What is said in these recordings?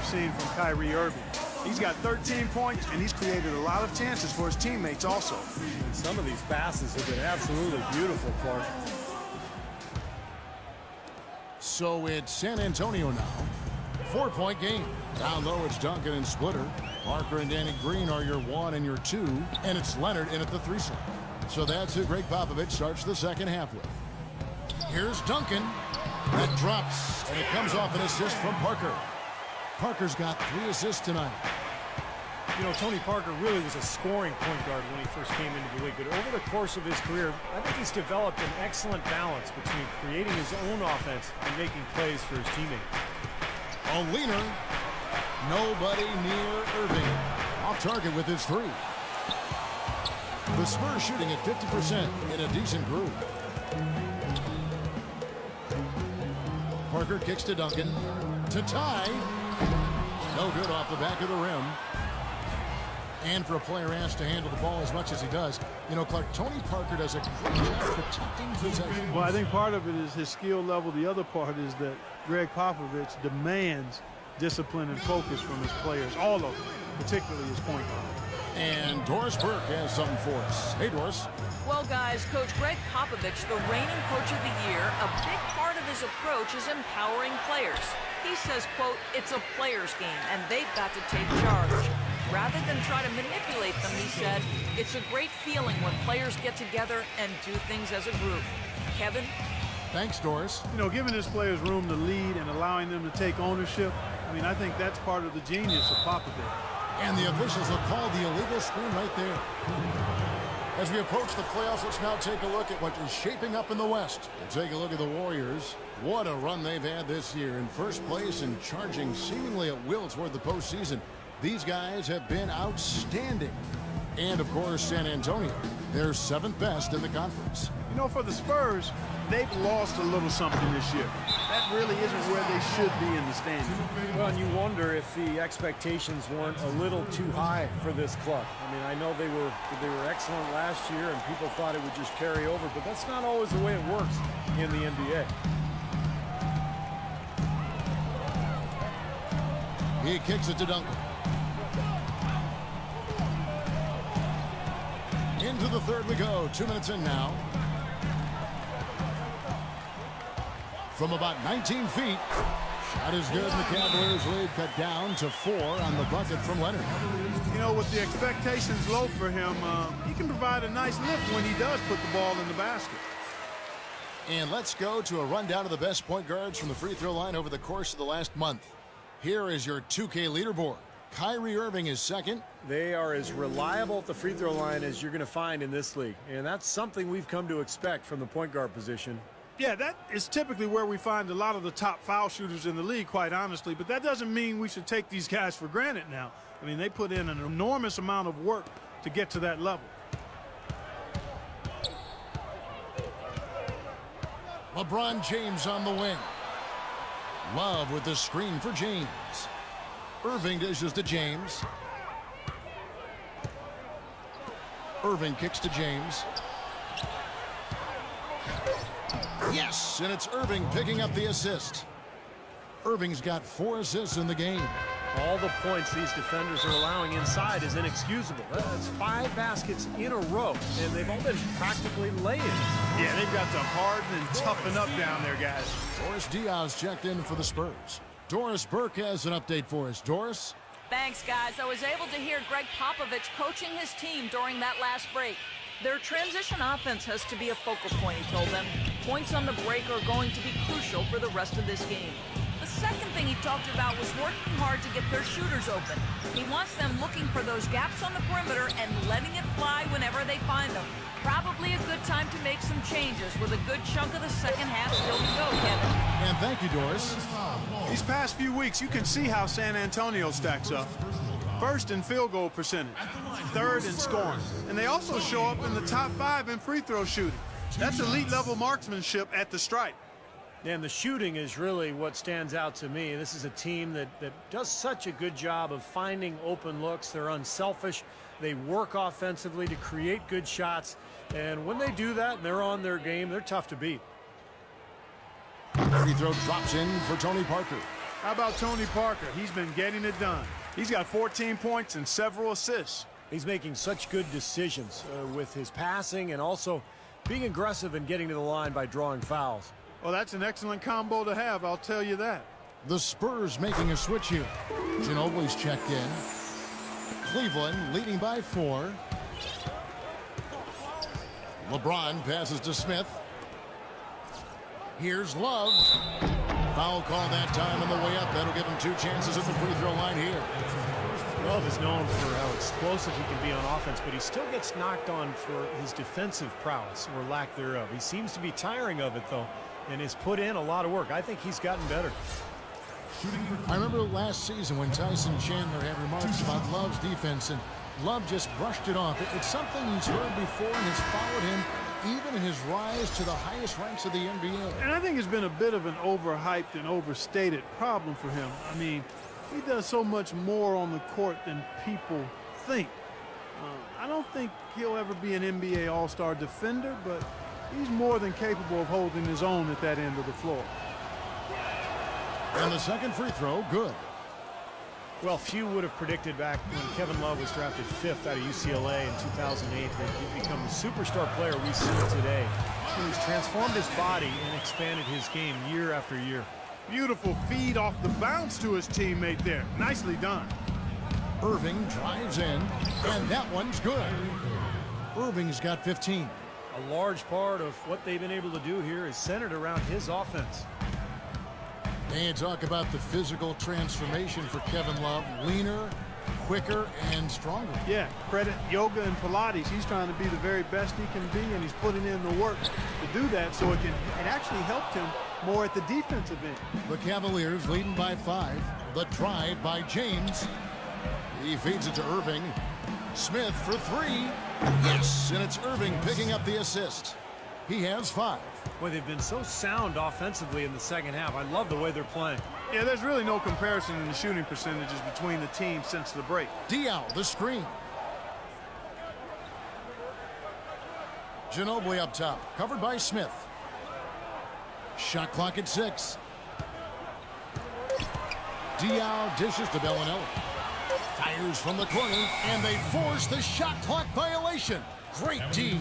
seen from Kyrie Irving. He's got 13 points, and he's created a lot of chances for his teammates also. And some of these passes have been absolutely beautiful, Clark. So it's San Antonio now. 4-point game. Down low, it's Duncan and Splitter. Parker and Danny Green are your 1 and your 2. And it's Leonard in at the 3 slot. So that's who Greg Popovich starts the second half with. Here's Duncan. That drops, and it comes off an assist from Parker. Parker's got 3 assists tonight. You know, Tony Parker really was a scoring point guard when he first came into the league. But over the course of his career, I think he's developed an excellent balance between creating his own offense and making plays for his teammates. A leaner. Nobody near Irving. Off target with his 3. The Spurs shooting at 50% in a decent groove. Parker kicks to Duncan. To tie. No good off the back of the rim. And for a player asked to handle the ball as much as he does, you know, Clark, Tony Parker does a great job protecting possession. Well, I think part of it is his skill level. The other part is that Greg Popovich demands discipline and focus from his players, all of them, particularly his point guard. And Doris Burke has something for us. Hey, Doris. Well, guys, Coach Greg Popovich, the reigning coach of the year, a big part of his approach is empowering players. He says, quote, it's a player's game, and they've got to take charge. Rather than try to manipulate them, he said, it's a great feeling when players get together and do things as a group. Kevin? Thanks, Doris. You know, giving his players room to lead and allowing them to take ownership, I mean, I think that's part of the genius of Popovich. And the officials have called the illegal screen right there. As we approach the playoffs, let's now take a look at what is shaping up in the West. We'll take a look at the Warriors. What a run they've had this year. In first place and charging seemingly at will toward the postseason. These guys have been outstanding. And, of course, San Antonio. They're 7th best in the conference. You know, for the Spurs, they've lost a little something this year. That really isn't where they should be in the standings. Well, and you wonder if the expectations weren't a little too high for this club. I mean, I know they were excellent last year, and people thought it would just carry over, but that's not always the way it works in the NBA. He kicks it to Duncan. Into the third we go. 2 minutes in now. From about 19 feet. Shot is good, and the Cavaliers lead cut down to 4 on the bucket from Leonard. You know, with the expectations low for him, he can provide a nice lift when he does put the ball in the basket. And let's go to a rundown of the best point guards from the free throw line over the course of the last month. Here is your 2K leaderboard. Kyrie Irving is second. They are as reliable at the free throw line as you're going to find in this league. And that's something we've come to expect from the point guard position. Yeah, that is typically where we find a lot of the top foul shooters in the league, quite honestly. But that doesn't mean we should take these guys for granted now. I mean, they put in an enormous amount of work to get to that level. LeBron James on the wing. Love with the screen for James. Irving dishes to James. Irving kicks to James. Yes, and it's Irving picking up the assist. Irving's got 4 assists in the game. All the points these defenders are allowing inside is inexcusable. That's 5 baskets in a row, and they've all been practically lay-ins. Yeah, they've got to harden and toughen up down there, guys. Doris Diaz checked in for the Spurs. Doris Burke has an update for us. Doris? Thanks, guys. I was able to hear Greg Popovich coaching his team during that last break. Their transition offense has to be a focal point, he told them. Points on the break are going to be crucial for the rest of this game. The second thing he talked about was working hard to get their shooters open. He wants them looking for those gaps on the perimeter and letting it fly whenever they find them. Probably a good time to make some changes with a good chunk of the second half still to go, Kevin. And thank you, Doris. These past few weeks, you can see how San Antonio stacks up. First in field goal percentage, third in scoring, and they also show up in the top 5 in free throw shooting. That's elite level marksmanship at the stripe. And the shooting is really what stands out to me. This is a team that does such a good job of finding open looks. They're unselfish. They work offensively to create good shots. And when they do that and they're on their game, they're tough to beat. Free throw drops in for Tony Parker. How about Tony Parker? He's been getting it done. He's got 14 points and several assists. He's making such good decisions with his passing and also being aggressive and getting to the line by drawing fouls. Well, that's an excellent combo to have, I'll tell you that. The Spurs making a switch here. Ginobili's checked in. Cleveland leading by 4. LeBron passes to Smith. Here's Love. Foul call that time on the way up. That'll give him 2 chances at the free throw line here. Love is known for how explosive he can be on offense, but he still gets knocked on for his defensive prowess or lack thereof. He seems to be tiring of it, though, and has put in a lot of work. I think he's gotten better. I remember last season when Tyson Chandler had remarks about Love's defense, and Love just brushed it off. It's something he's heard before and has followed him even in his rise to the highest ranks of the NBA. And I think it's been a bit of an overhyped and overstated problem for him. I mean, he does so much more on the court than people think. I don't think he'll ever be an NBA All-Star defender, but he's more than capable of holding his own at that end of the floor. And the second free throw, good. Well, few would have predicted back when Kevin Love was drafted 5th out of UCLA in 2008 that he'd become the superstar player we see today. He's transformed his body and expanded his game year after year. Beautiful feed off the bounce to his teammate there. Nicely done. Irving drives in, and that one's good. Irving's got 15. A large part of what they've been able to do here is centered around his offense. And talk about the physical transformation for Kevin Love. Leaner, quicker, and stronger. Yeah, credit yoga and Pilates. He's trying to be the very best he can be, and he's putting in the work to do that, so it actually helped him more at the defensive end. The Cavaliers leading by 5. The drive by James. He feeds it to Irving. Smith for 3. Yes, and it's Irving picking up the assist. He has 5. Boy, they've been so sound offensively in the second half. I love the way they're playing. Yeah, there's really no comparison in the shooting percentages between the teams since the break. Diaw, the screen. Ginobili up top, covered by Smith. Shot clock at 6. Diaw dishes to Bellinelli. Fires from the corner, and they force the shot clock violation. Great D.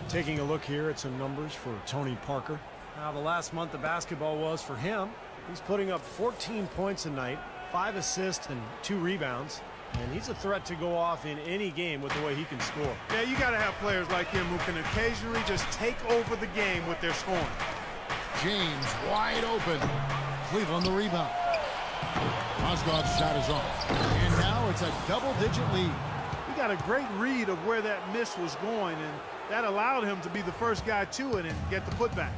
Taking a look here at some numbers for Tony Parker. How the last month of basketball was for him. He's putting up 14 points a night, 5 assists and 2 rebounds. And he's a threat to go off in any game with the way he can score. Yeah, you got to have players like him who can occasionally just take over the game with their scoring. James wide open. Cleveland the rebound. Mozgov's shot is off. And now it's a double-digit lead. He got a great read of where that miss was going, and that allowed him to be the first guy to it and get the putback.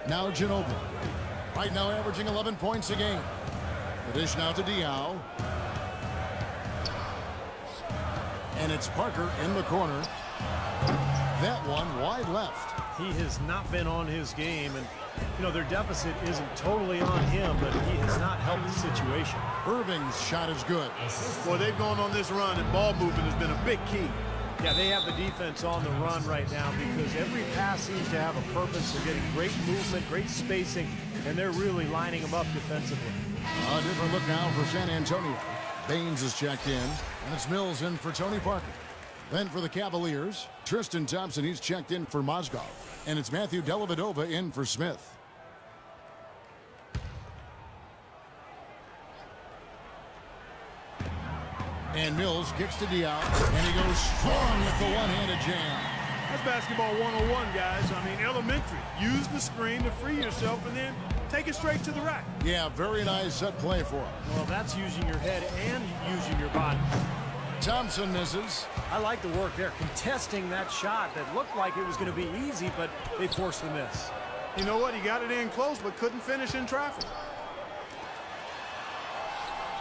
Now Ginobili. Right now averaging 11 points a game. The dish now to Diaw. And it's Parker in the corner. That one wide left. He has not been on his game, and you know their deficit isn't totally on him, but he has not helped the situation. Irving's shot is good. Well, they've gone on this run, and ball movement has been a big key. Yeah, they have the defense on the run right now because every pass seems to have a purpose. They're getting great movement, great spacing, and they're really lining them up defensively. A different look now for San Antonio. Baines is checked in, and it's Mills in for Tony Parker. Then for the Cavaliers, Tristan Thompson, he's checked in for Mozgov. And it's Matthew Dellavedova in for Smith. And Mills kicks to Diaw, and he goes strong with the one-handed jam. That's basketball 101, guys. I mean, elementary. Use the screen to free yourself and then take it straight to the rack. Yeah, very nice set play for him. Well, that's using your head and using your body. Thompson misses. I like the work there, contesting that shot that looked like it was going to be easy, but they forced the miss. You know what? He got it in close, but couldn't finish in traffic.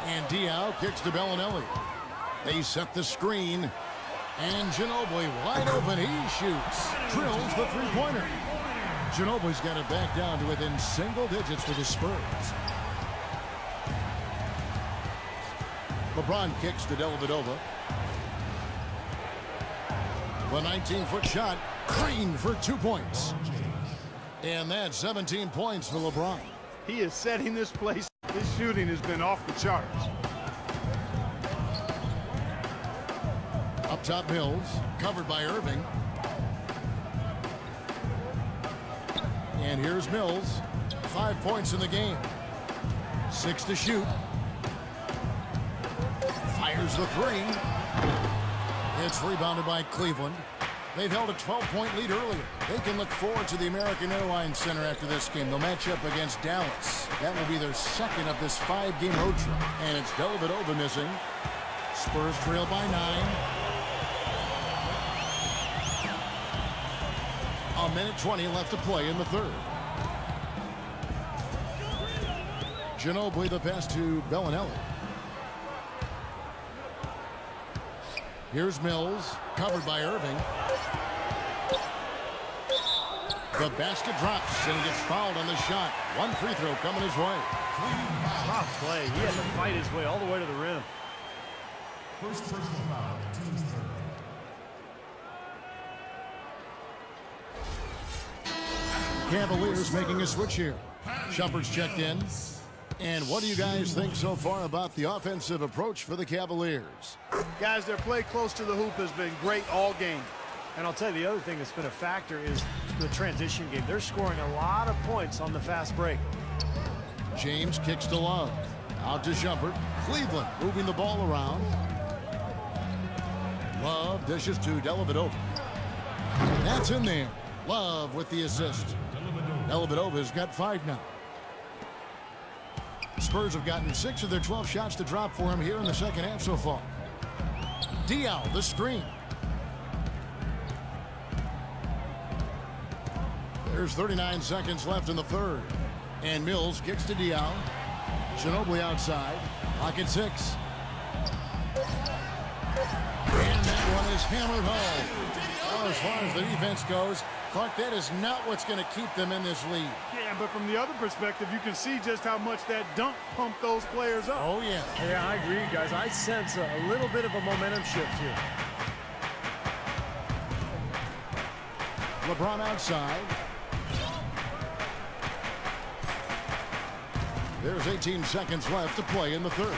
And Diaw kicks to Bellinelli. They set the screen. And Ginobili wide open. He shoots. Drills the three-pointer. Ginobili's got it back down to within single digits for the Spurs. LeBron kicks to Dellavedova. The 19-foot shot. Green for 2 points. And that's 17 points for LeBron. He is setting this place. His shooting has been off the charts. Up top, Mills, covered by Irving. And here's Mills, 5 points in the game. 6 to shoot. Fires the three. It's rebounded by Cleveland. They've held a 12-point lead earlier. They can look forward to the American Airlines Center after this game. They'll match up against Dallas. That will be their second of this 5-game road trip. And it's Dellavedova missing. Spurs trail by 9. A minute 20 left to play in the third. Ginobili the pass to Bellinelli. Here's Mills, covered by Irving. The basket drops, and he gets fouled on the shot. One free throw coming his way. Tough play. He had to fight his way all the way to the rim. First personal foul, team's third. Cavaliers making a switch here. Shumpert's checked in. And what do you guys think so far about the offensive approach for the Cavaliers? Guys, their play close to the hoop has been great all game. And I'll tell you, the other thing that's been a factor is the transition game. They're scoring a lot of points on the fast break. James kicks to Love. Out to Shumpert. Cleveland moving the ball around. Love dishes to Dellavedova. That's in there. Love with the assist. Dellavedova's got 5 now. Spurs have gotten 6 of their 12 shots to drop for him here in the second half so far. Diaw, the screen. There's 39 seconds left in the third. And Mills kicks to Diaw. Ginobili outside. Lock at 6. And that one is hammered home. Well, as far as the defense goes, Clark, that is not what's going to keep them in this lead. Yeah, but from the other perspective, you can see just how much that dunk pumped those players up. Oh, yeah. Yeah, I agree, guys. I sense a little bit of a momentum shift here. LeBron outside. There's 18 seconds left to play in the third.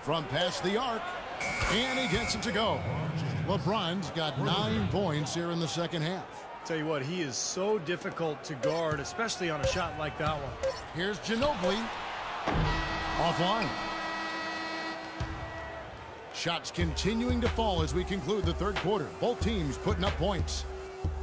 From past the arc, and he gets it to go. LeBron's got 9 points here in the second half. Tell you what, he is so difficult to guard, especially on a shot like that one. Here's Ginobili. Offline. Shots continuing to fall as we conclude the third quarter. Both teams putting up points.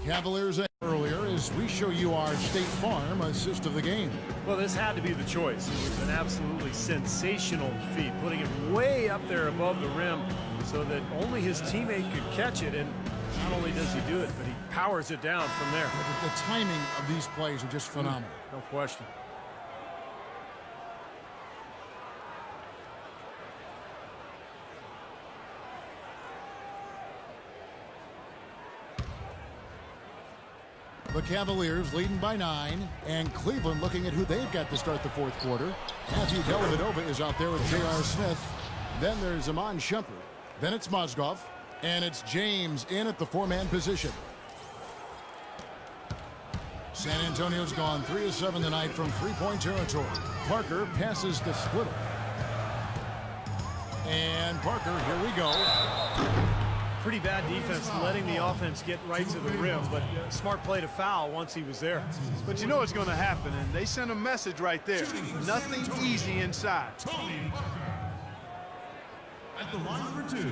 Cavaliers earlier as we show you our State Farm assist of the game. Well, this had to be the choice. It was an absolutely sensational feat, putting it way up there above the rim so that only his teammate could catch it. And not only does he do it, but he powers it down from there. The timing of these plays are just phenomenal. No question. The Cavaliers leading by 9, and Cleveland looking at who they've got to start the fourth quarter. Matthew Dellavedova is out there with J.R. Smith. Then there's Iman Shumpert. Then it's Mozgov, and it's James in at the 4-man position. San Antonio's gone 3 of 7 tonight from 3-point territory. Parker passes to Splitter. And Parker, here we go. Pretty bad defense letting the offense get right to the rim, but smart play to foul once he was there. But you know what's going to happen, and they sent a message right there. Nothing easy inside. At the line for 2.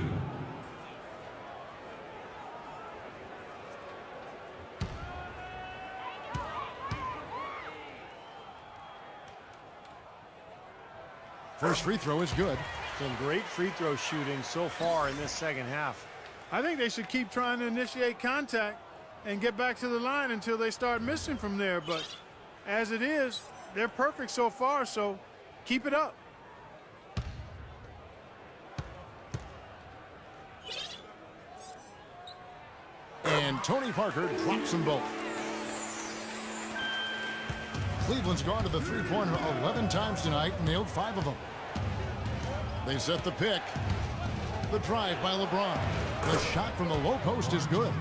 First free throw is good. Some great free throw shooting so far in this second half. I think they should keep trying to initiate contact and get back to the line until they start missing from there. But as it is, they're perfect so far, so keep it up. And Tony Parker drops them both. Cleveland's gone to the three-pointer 11 times tonight and nailed 5 of them. They set the pick. The drive by LeBron. The shot from the low post is good.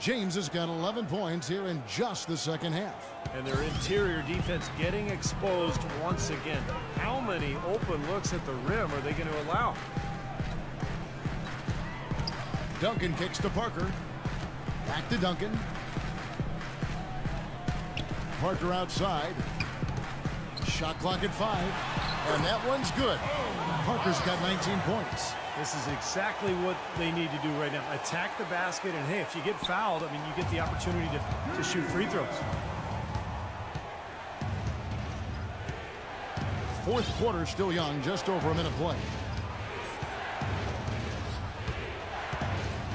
James has got 11 points here in just the second half. And their interior defense getting exposed once again. How many open looks at the rim are they going to allow? Duncan kicks to Parker. Back to Duncan. Parker outside. Shot clock at 5. And that one's good. Parker's got 19 points. This is exactly what they need to do right now. Attack the basket, and hey, if you get fouled, I mean, you get the opportunity to shoot free throws. Fourth quarter still young, just over a minute play.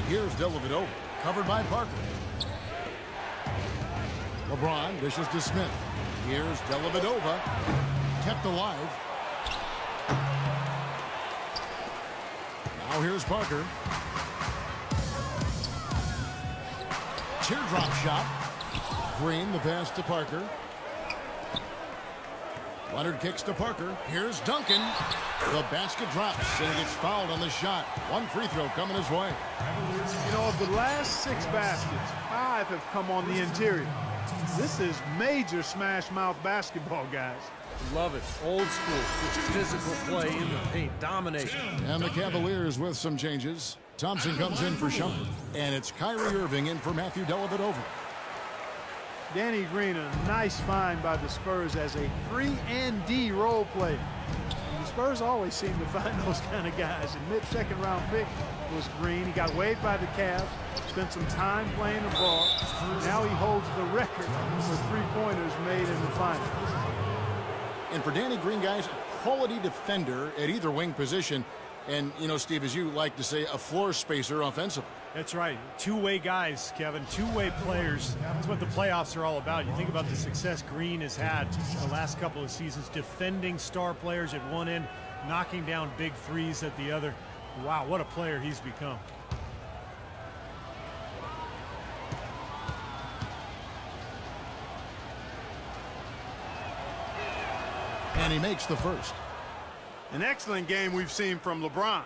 Here's Dellavedova, covered by Parker. LeBron dishes to Smith. Here's Dellavedova, kept alive. Now here's Parker. Teardrop shot. Green, the pass to Parker. Leonard kicks to Parker. Here's Duncan. The basket drops, and he gets fouled on the shot. One free throw coming his way. You know, of the last 6 baskets, 5 have come on the interior. This is major smash mouth basketball, guys. Love it. Old school. Just physical play in the paint. Domination. And the Cavaliers with some changes. Thompson comes in for Shumpert. And it's Kyrie Irving in for Matthew Dellavedova. Danny Green, a nice find by the Spurs as a 3-and-D role player. And the Spurs always seem to find those kind of guys. And mid-second round pick was Green. He got waived by the Cavs, spent some time playing the ball. Now he holds the record for three-pointers made in the finals. And for Danny Green, guys, a quality defender at either wing position. And, you know, Steve, as you like to say, a floor spacer offensively. That's right. Two-way guys, Kevin. Two-way players. That's what the playoffs are all about. You think about the success Green has had the last couple of seasons, defending star players at one end, knocking down big threes at the other. Wow, what a player he's become. And he makes the first. An excellent game we've seen from LeBron.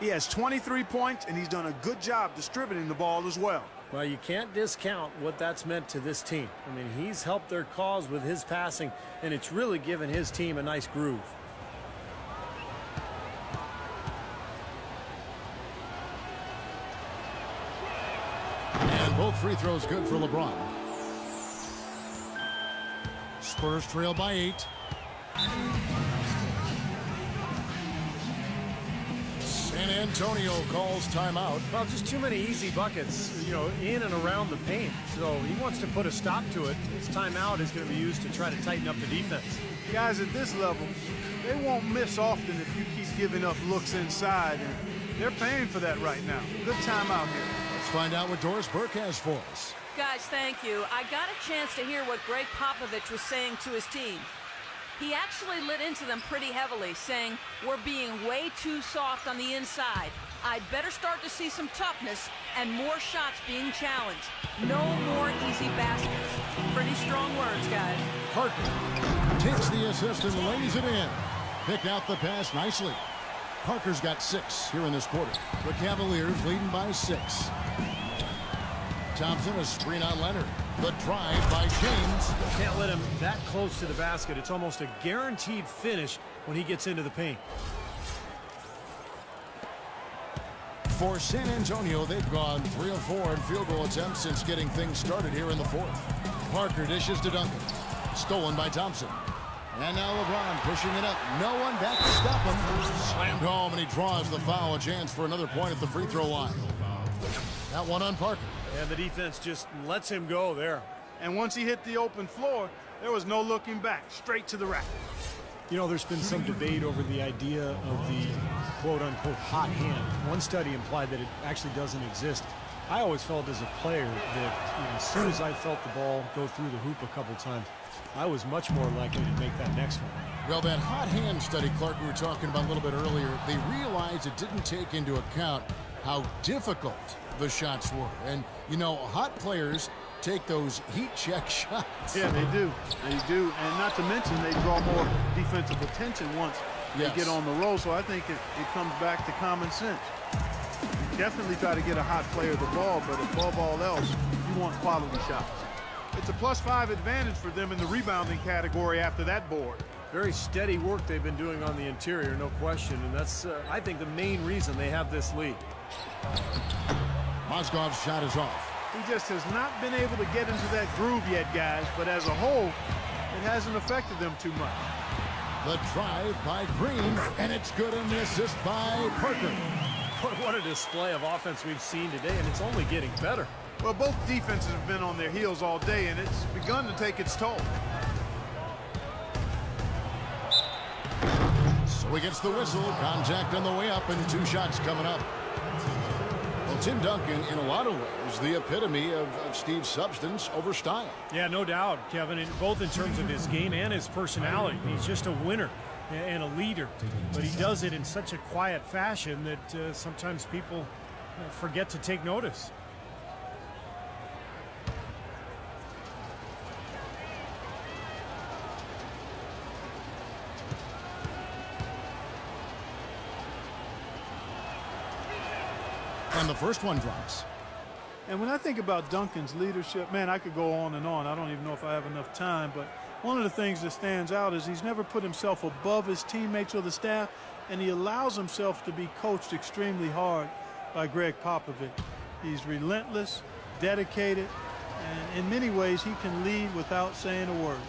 He has 23 points, and he's done a good job distributing the ball as well. Well, you can't discount what that's meant to this team. I mean, he's helped their cause with his passing, and it's really given his team a nice groove. And both free throws good for LeBron. Spurs trail by 8. San Antonio calls timeout. Well, just too many easy buckets, you know, in and around the paint. So he wants to put a stop to it. His timeout is going to be used to try to tighten up the defense. Guys at this level, they won't miss often if you keep giving up looks inside, and they're paying for that right now. Good timeout here. Let's find out what Doris Burke has for us. Guys, thank you. I got a chance to hear what Greg Popovich was saying to his team. He actually lit into them pretty heavily, saying, we're being way too soft on the inside. I'd better start to see some toughness and more shots being challenged. No more easy baskets. Pretty strong words, guys. Parker takes the assist and lays it in. Picked out the pass nicely. Parker's got 6 here in this quarter. The Cavaliers leading by 6. Thompson, a screen on Leonard. The drive by James. Can't let him that close to the basket. It's almost a guaranteed finish when he gets into the paint. For San Antonio, they've gone 3 of 4 in field goal attempts since getting things started here in the fourth. Parker dishes to Duncan. Stolen by Thompson. And now LeBron pushing it up. No one back to stop him. Slammed home, and he draws the foul. A chance for another point at the free throw line. That one on Parker. And the defense just lets him go there. And once he hit the open floor, there was no looking back. Straight to the rack. You know, there's been some debate over the idea of the quote-unquote hot hand. One study implied that it actually doesn't exist. I always felt as a player that as soon as I felt the ball go through the hoop a couple times, I was much more likely to make that next one. Well, that hot hand study, Clark, we were talking about a little bit earlier, they realized it didn't take into account how difficult the shots were. And, you know, hot players take those heat check shots. Yeah, they do. They do. And not to mention, they draw more defensive attention once Yes. they get on the roll. So I think it comes back to common sense. Definitely try to get a hot player the ball, but above all else, you want quality shots. It's a +5 advantage for them in the rebounding category after that board. Very steady work they've been doing on the interior, no question. And that's, I think, the main reason they have this lead. Mozgov's shot is off. He just has not been able to get into that groove yet, guys. But as a whole, it hasn't affected them too much. The drive by Green, and it's good, and the assist by Parker. What a display of offense we've seen today, and it's only getting better. Well, both defenses have been on their heels all day, and it's begun to take its toll. So he gets the whistle. Contact on the way up, and 2 shots coming up. Well, Tim Duncan, in a lot of ways, the epitome of Steve's substance over style. Yeah, no doubt, Kevin, both in terms of his game and his personality. He's just a winner and a leader, but he does it in such a quiet fashion that sometimes people forget to take notice. And the first one drops. And when I think about Duncan's leadership, man, I could go on and on. I don't even know if I have enough time, but one of the things that stands out is he's never put himself above his teammates or the staff, and he allows himself to be coached extremely hard by Greg Popovich. He's relentless, dedicated, and in many ways he can lead without saying a word.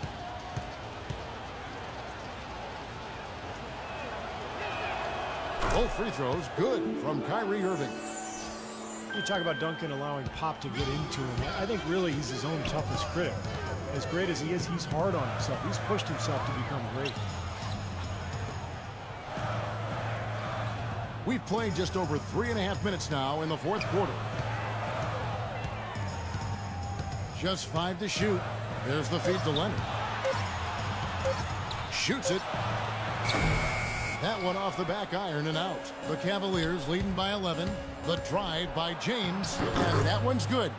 Both free throws good from Kyrie Irving. You talk about Duncan allowing Pop to get into him. I think really he's his own toughest critic. As great as he is, he's hard on himself. He's pushed himself to become great. We've played just over 3.5 minutes now in the 4th quarter. Just 5 to shoot. There's the feed to Leonard. Shoots it. That one off the back iron and out. The Cavaliers leading by 11. The drive by James, and that one's good.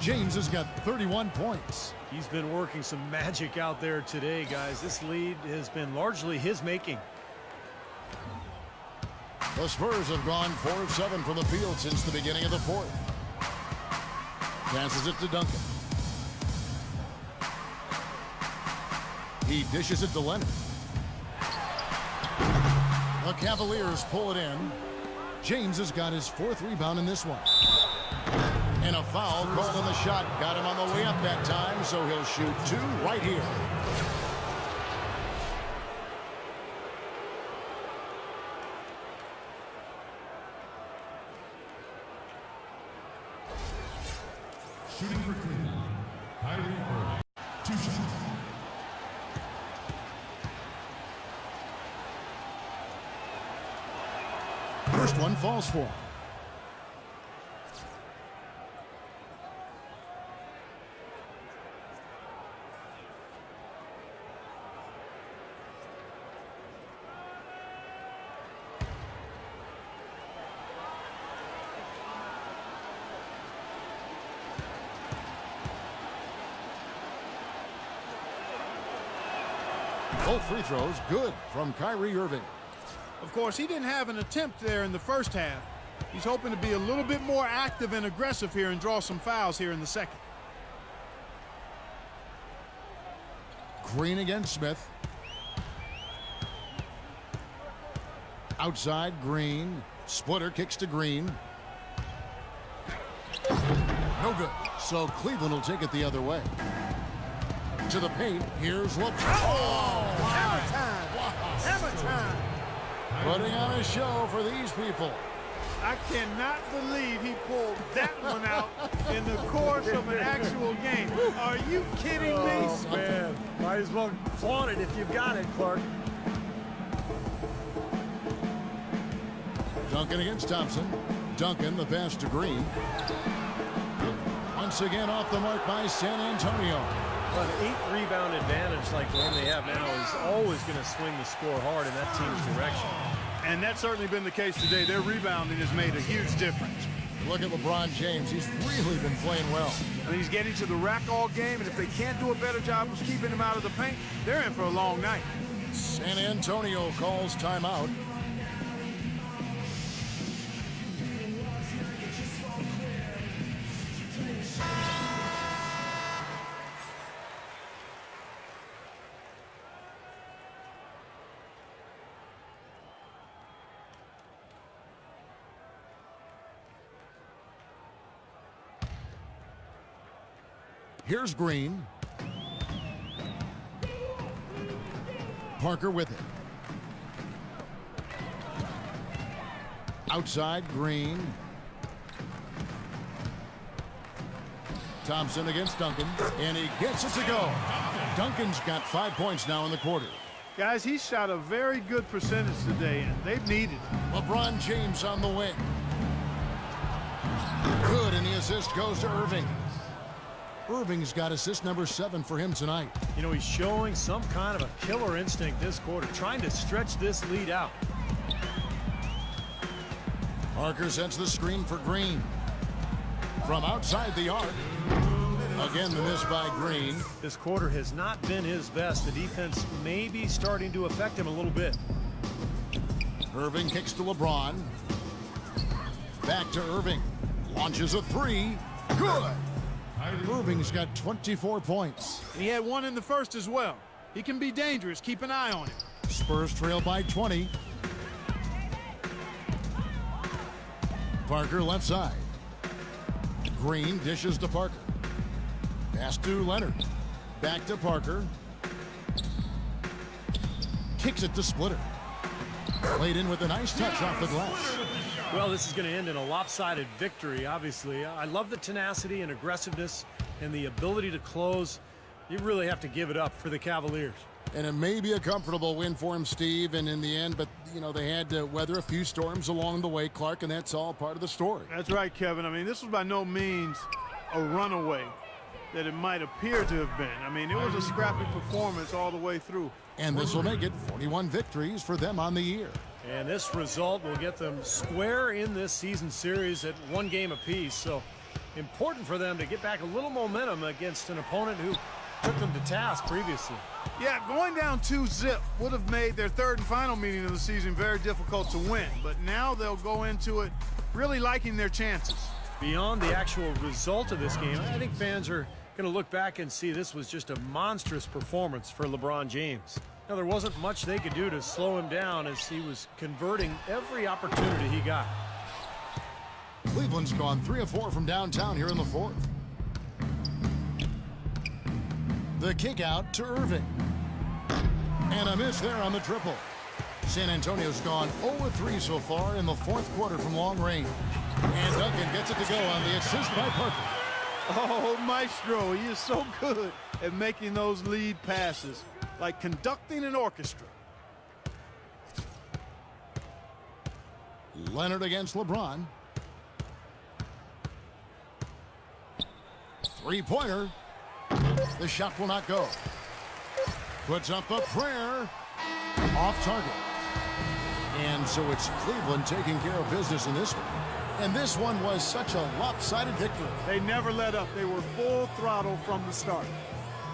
James has got 31 points. He's been working some magic out there today, guys. This lead has been largely his making. The Spurs have gone 4 of 7 from the field since the beginning of the 4th. Passes it to Duncan. He dishes it to Leonard. The Cavaliers pull it in. James has got his 4th rebound in this one. And a foul called on the shot. Got him on the way up that time, so he'll shoot 2 right here. Shooting for Cleveland, Kyrie Irving. 2 shots. First one falls for him. Both free throws good from Kyrie Irving. Of course, he didn't have an attempt there in the first half. He's hoping to be a little bit more active and aggressive here and draw some fouls here in the second. Green against Smith. Outside, Green. Splitter kicks to Green. No good. So Cleveland will take it the other way. To the paint, here's Lopez. Oh, hammer time. Hammer time. Putting on a show for these people. I cannot believe he pulled that one out in the course of an actual game. Are you kidding me? Oh, man. Might as well flaunt it if you've got it, Clark. Duncan against Thompson. Duncan, the pass to Green. Once again off the mark by San Antonio. Well, an 8-rebound advantage like the one they have now is always going to swing the score hard in that team's direction. And that's certainly been the case today. Their rebounding has made a huge difference. Look at LeBron James. He's really been playing well. I mean, he's getting to the rack all game, and if they can't do a better job of keeping him out of the paint, they're in for a long night. San Antonio calls timeout. Here's Green. Parker with it. Outside, Green. Thompson against Duncan, and he gets it to go. Duncan's got 5 points now in the quarter. Guys, he shot a very good percentage today, and they've needed it. LeBron James on the wing. Good, and the assist goes to Irving. Irving's got assist number 7 for him tonight. You know, he's showing some kind of a killer instinct this quarter, trying to stretch this lead out. Parker sets the screen for Green. From outside the arc. Again, the miss by Green. This quarter has not been his best. The defense may be starting to affect him a little bit. Irving kicks to LeBron. Back to Irving. Launches a 3. Good. Irving's got 24 points. He had one in the first as well. He can be dangerous. Keep an eye on him. Spurs trail by 20. Parker left side. Green dishes to Parker. Pass to Leonard. Back to Parker. Kicks it to Splitter. Played in with a nice touch off the glass. Well, this is going to end in a lopsided victory, obviously. I love the tenacity and aggressiveness and the ability to close. You really have to give it up for the Cavaliers. And it may be a comfortable win for him, Steve, and in the end, but, you know, they had to weather a few storms along the way, Clark, and that's all part of the story. That's right, Kevin. I mean, this was by no means a runaway that it might appear to have been. I mean, it was a scrappy performance all the way through. And this will make it 41 victories for them on the year. And this result will get them square in this season series at 1 game apiece. So important for them to get back a little momentum against an opponent who took them to task previously. Yeah, going down 2-0 would have made their third and final meeting of the season very difficult to win. But now they'll go into it really liking their chances. Beyond the actual result of this game, I think fans are going to look back and see this was just a monstrous performance for LeBron James. Now, there wasn't much they could do to slow him down as he was converting every opportunity he got. Cleveland's gone 3 of 4 from downtown here in the fourth. The kick out to Irving. And a miss there on the triple. San Antonio's gone 0 of 3 so far in the fourth quarter from long range. And Duncan gets it to go on the assist by Parker. Oh, Maestro, he is so good at making those lead passes, like conducting an orchestra. Leonard against LeBron. Three-pointer. The shot will not go. Puts up a prayer. Off target. And so it's Cleveland taking care of business in this one. And this one was such a lopsided victory. They never let up. They were full throttle from the start.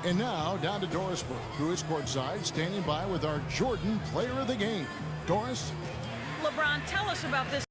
And now down to Doris Burke, who is courtside, standing by with our Jordan Player of the Game. Doris? LeBron, tell us about this